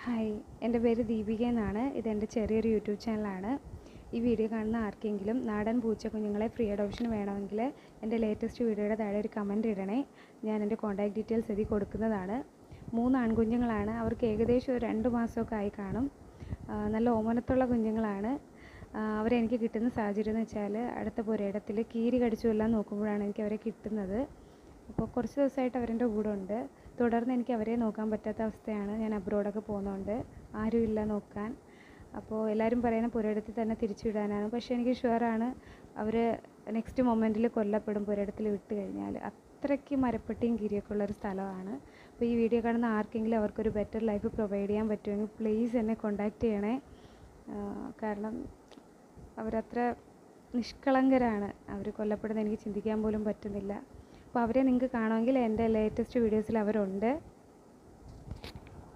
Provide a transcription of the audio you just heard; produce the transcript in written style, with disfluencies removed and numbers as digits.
Hi, എൻ്റെ പേര് ദീപിക എന്നാണ്. ഇതെൻ്റെ ചെറിയൊരു യൂട്യൂബ് ചാനലാണ്. ഈ വീഡിയോ കാണുന്ന ആർക്കെങ്കിലും നാടൻ പൂച്ചക്കുഞ്ഞുങ്ങളെ ഫ്രീ അഡോപ്ഷന് വേണമെങ്കിൽ എൻ്റെ ലേറ്റസ്റ്റ് വീഡിയോയുടെ താഴെ ഒരു കമൻറ്റ് ഇടണേ. ഞാൻ എൻ്റെ കോൺടാക്ട് ഡീറ്റെയിൽസ് ഇതിൽ കൊടുക്കുന്നതാണ്. 3 ആൺകുഞ്ഞുങ്ങളാണ്. അവർക്ക് ഏകദേശം ഒരു 2 മാസമൊക്കെ ആയി കാണും. നല്ല ഓമനത്തുള്ള കുഞ്ഞുങ്ങളാണ്. അവരെനിക്ക് കിട്ടുന്ന സാഹചര്യം എന്ന് വെച്ചാൽ അടുത്ത പുരയിടത്തിൽ കീരി കടിച്ചു എല്ലാം നോക്കുമ്പോഴാണ് എനിക്ക് അവരെ കിട്ടുന്നത്. അപ്പോൾ കുറച്ച് ദിവസമായിട്ട് അവരെൻ്റെ കൂടെ ഉണ്ട്. തുടർന്ന് എനിക്ക് അവരെ നോക്കാൻ പറ്റാത്ത അവസ്ഥയാണ്. ഞാൻ അബ്രോഡൊക്കെ പോകുന്നതുകൊണ്ട് ആരുമില്ല നോക്കാൻ. അപ്പോൾ എല്ലാവരും പറയുന്ന പുരയിടത്തിൽ തന്നെ തിരിച്ചു വിടാനാണ്. പക്ഷേ എനിക്ക് ഷുവറാണ് അവർ നെക്സ്റ്റ് മൊമെൻറ്റിൽ കൊല്ലപ്പെടും പുരയിടത്തിൽ വിട്ട് കഴിഞ്ഞാൽ. അത്രയ്ക്ക് മരപ്പെട്ടിയും കീരിയൊക്കെ ഉള്ളൊരു സ്ഥലമാണ്. അപ്പോൾ ഈ വീഡിയോ കാണുന്ന ആർക്കെങ്കിലും അവർക്കൊരു ബെറ്റർ ലൈഫ് പ്രൊവൈഡ് ചെയ്യാൻ പറ്റുമെങ്കിൽ പ്ലീസ് എന്നെ കോൺടാക്റ്റ് ചെയ്യണേ. കാരണം അവരത്ര നിഷ്കളങ്കരാണ്. അവർ കൊല്ലപ്പെടുന്നത് എനിക്ക് ചിന്തിക്കാൻ പോലും പറ്റുന്നില്ല. അപ്പോൾ അവരെ നിങ്ങൾക്ക് കാണുമെങ്കിൽ എൻ്റെ ലേറ്റസ്റ്റ് വീഡിയോസിൽ അവരുണ്ട്.